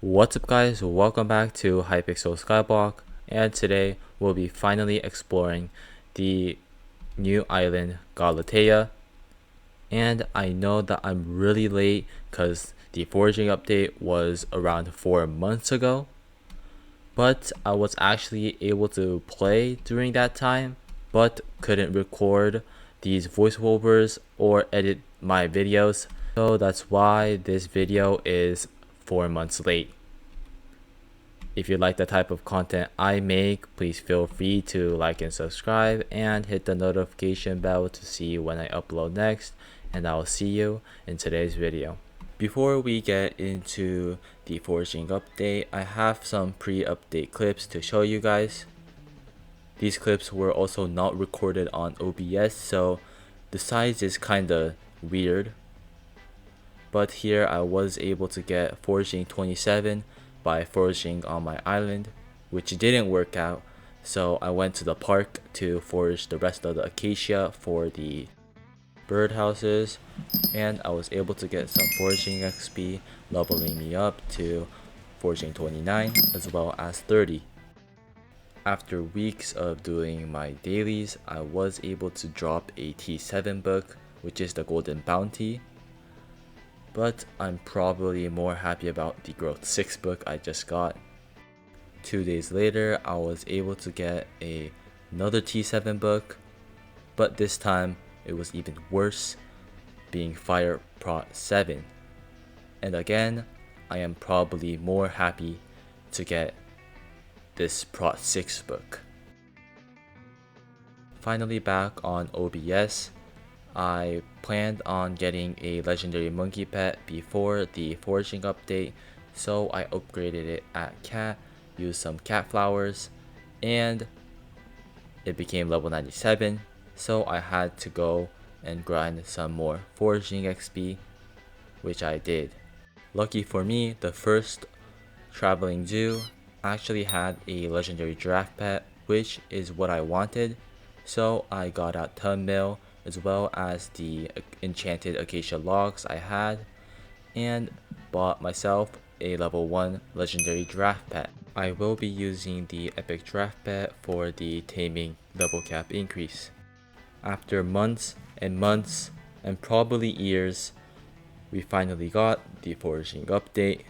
What's up guys, welcome back to Hypixel Skyblock, and today we'll be finally exploring the new island Galatea. And I know that I'm really late because the foraging update was around 4 months ago, but I was actually able to play during that time but couldn't record these voiceovers or edit my videos, so that's why this video is 4 months late. If you like the type of content I make, please feel free to like and subscribe and hit the notification bell to see when I upload next, and I'll see you in today's video. Before we get into the foraging update, I have some pre-update clips to show you guys. These clips were also not recorded on OBS, so the size is kinda weird. But here I was able to get foraging 27 by foraging on my island, which didn't work out, so I went to the park to forage the rest of the acacia for the birdhouses, and I was able to get some foraging XP, leveling me up to foraging 29 as well as 30. After weeks of doing my dailies, I was able to drop a T7 book, which is the golden bounty, but I'm probably more happy about the growth 6 book I just got. 2 days later, I was able to get another T7 book, but this time it was even worse, being fire prot 7. And again, I am probably more happy to get this prot 6 book. Finally back on OBS, I planned on getting a legendary monkey pet before the foraging update, so I upgraded it at cat, used some cat flowers, and it became level 97, so I had to go and grind some more foraging XP, which I did. Lucky for me, the first traveling zoo actually had a legendary giraffe pet, which is what I wanted, so I got out ton mill as well as the enchanted acacia logs I had, and bought myself a level 1 legendary giraffe pet. I will be using the epic giraffe pet for the taming level cap increase. After months and months and probably years, we finally got the foraging update.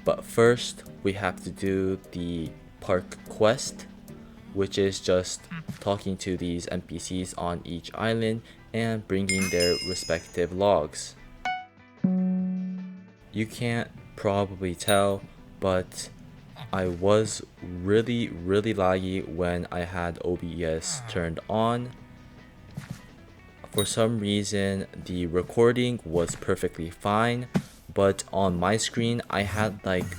But first, we have to do the park quest, which is just talking to these NPCs on each island and bringing their respective logs. You can't probably tell, but I was really laggy when I had OBS turned on. For some reason, the recording was perfectly fine, but on my screen I had like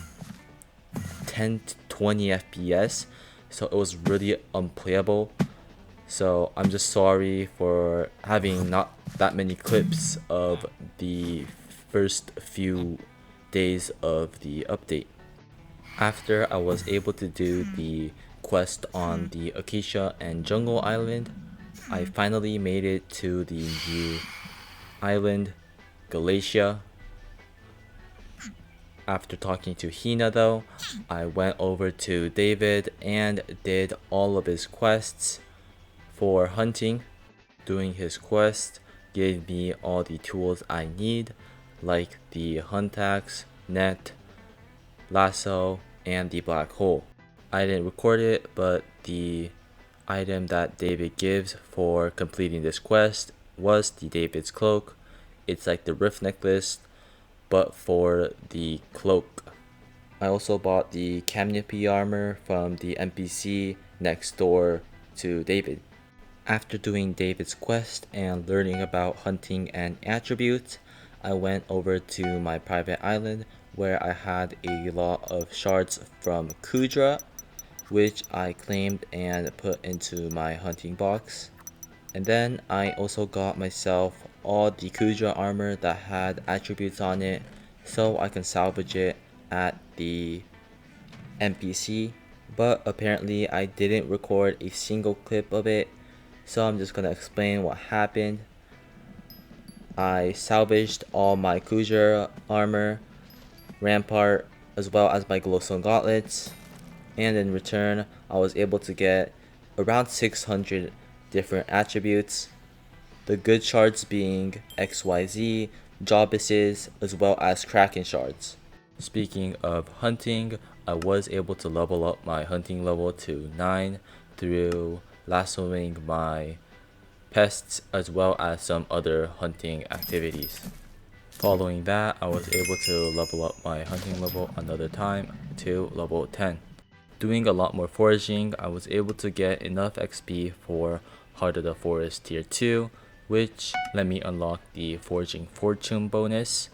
10 to 20 FPS, so it was really unplayable. So I'm just sorry for having not that many clips of the first few days of the update. After I was able to do the quest on the Acacia and Jungle Island, I finally made it to the new island, Galatea. After talking to Hina though, I went over to David and did all of his quests for hunting. Doing his quest gave me all the tools I need, like the hunt axe, net, lasso, and the black hole. I didn't record it, but the item that David gives for completing this quest was the David's cloak. It's like the rift necklace, but for the cloak. I also bought the canopy armor from the NPC next door to David. After doing David's quest and learning about hunting and attributes, I went over to my private island where I had a lot of shards from Kudra, which I claimed and put into my hunting box. And then I also got myself all the Kudra armor that had attributes on it, so I can salvage it at the NPC. But apparently I didn't record a single clip of it, so I'm just gonna explain what happened. I salvaged all my Kudra armor, rampart, as well as my glowstone gauntlets. And in return, I was able to get around 600 different attributes. The good shards being XYZ, Jobuses, as well as Kraken shards. Speaking of hunting, I was able to level up my hunting level to 9 through lassoing my pests as well as some other hunting activities. Following that, I was able to level up my hunting level another time to level 10. Doing a lot more foraging, I was able to get enough XP for Heart of the Forest tier 2, which let me unlock the foraging fortune bonus.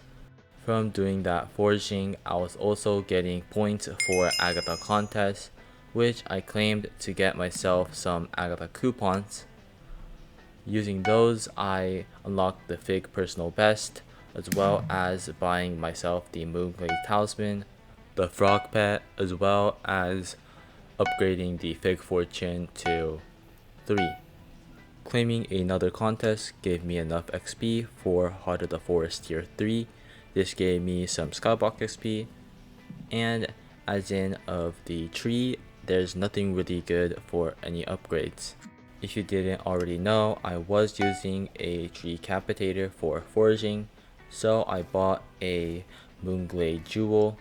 From doing that foraging, I was also getting points for Agatha contests, which I claimed to get myself some Agatha coupons. Using those, I unlocked the Fig personal best, as well as buying myself the Moonglade talisman, the frog pet, as well as upgrading the Fig fortune to 3. Claiming another contest gave me enough XP for Heart of the Forest tier 3. This gave me some Skyblock XP, and as in of the tree, there's nothing really good for any upgrades. If you didn't already know, I was using a tree capitator for foraging, so I bought a Moonglade jewel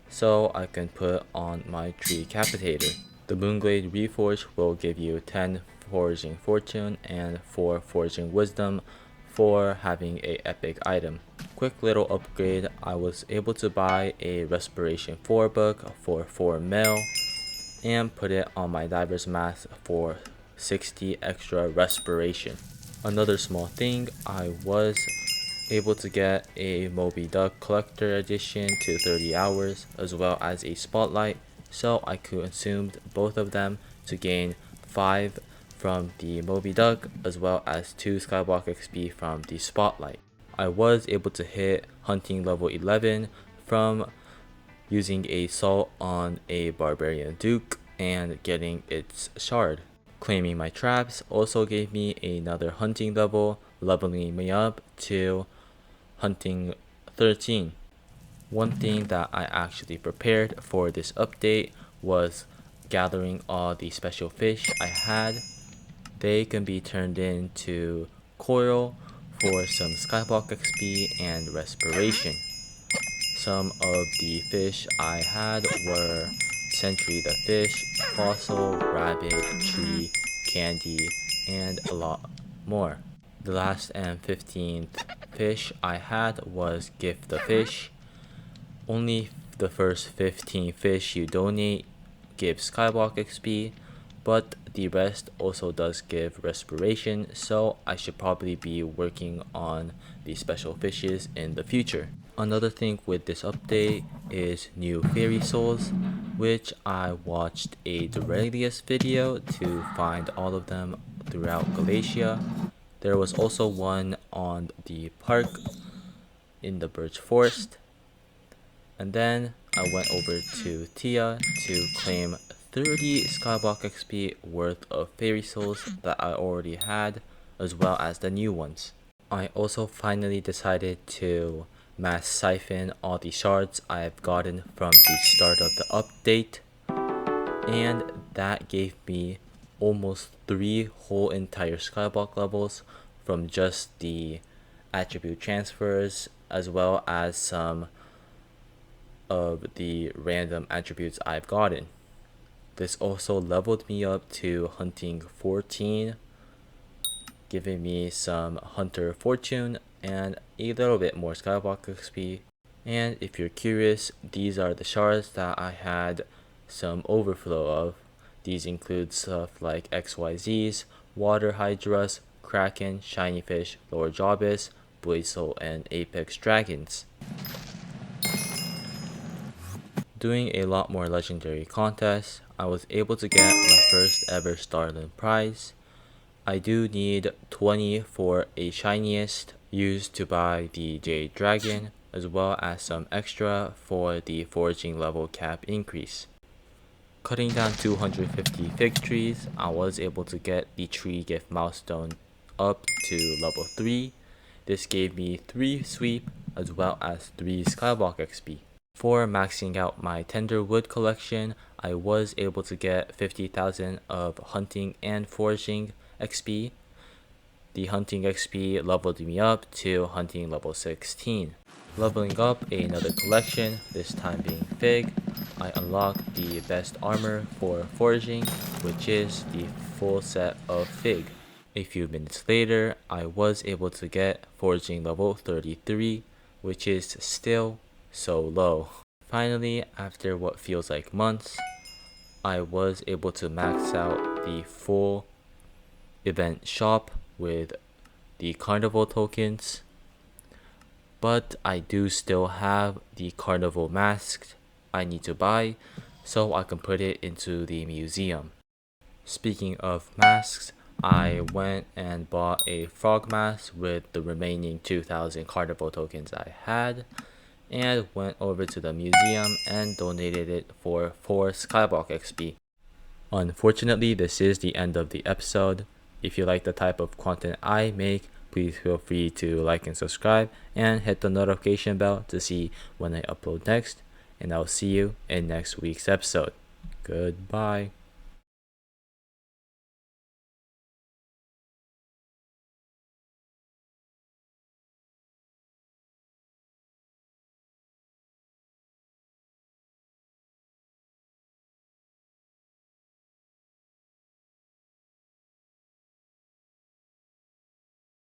so I can put on my tree capitator. The Moonglade Reforge will give you 10 foraging fortune and 4 foraging wisdom for having a epic item. Quick little upgrade, I was able to buy a Respiration 4 book for 4 mil and put it on my diver's mask for 60 extra respiration. Another small thing, I was able to get a Moby Duck collector edition to 30 hours as well as a spotlight, so I consumed both of them to gain 5 from the Moby Duck as well as 2 Skyblock XP from the spotlight. I was able to hit hunting level 11 from using a salt on a barbarian duke and getting its shard. Claiming my traps also gave me another hunting level, leveling me up to hunting 13. One thing that I actually prepared for this update was gathering all the special fish I had. They can be turned into coral for some Skyblock XP and respiration. Some of the fish I had were Sentry the fish, fossil, rabbit, tree, candy, and a lot more. The last and 15th fish I had was Gift the fish. Only the first 15 fish you donate give Skyblock XP, but the rest also does give respiration, so I should probably be working on the special fishes in the future. Another thing with this update is new fairy souls, which I watched a Durelius video to find all of them throughout Galatea. There was also one on the park in the birch forest. And then I went over to Tia to claim 30 Skyblock XP worth of fairy souls that I already had, as well as the new ones. I also finally decided to mass siphon all the shards I have gotten from the start of the update, and that gave me almost 3 whole entire Skyblock levels from just the attribute transfers as well as some of the random attributes I've gotten. This also leveled me up to hunting 14, giving me some hunter fortune and a little bit more Skyblock XP. And if you're curious, these are the shards that I had some overflow of. These include stuff like XYZs, Water Hydras, Kraken, Shiny Fish, Lower Jawbus, Blazesoul, and Apex Dragons. Doing a lot more legendary contests, I was able to get my first ever Starland prize. I do need 20 for a shiniest used to buy the Jade Dragon, as well as some extra for the foraging level cap increase. Cutting down 250 fig trees, I was able to get the tree gift milestone up to level 3. This gave me 3 sweep as well as 3 Skyblock XP. For maxing out my tender wood collection, I was able to get 50,000 of hunting and foraging XP. The hunting XP leveled me up to hunting level 16. Leveling up another collection, this time being Fig, I unlocked the best armor for foraging, which is the full set of Fig. A few minutes later, I was able to get foraging level 33, which is still so low. Finally, after what feels like months, I was able to max out the full event shop with the carnival tokens, but I do still have the carnival mask I need to buy so I can put it into the museum. Speaking of masks, I went and bought a frog mask with the remaining 2,000 carnival tokens I had, and went over to the museum and donated it for 4 Skyblock XP. Unfortunately, this is the end of the episode. If you like the type of content I make, please feel free to like and subscribe and hit the notification bell to see when I upload next, and I'll see you in next week's episode. Goodbye.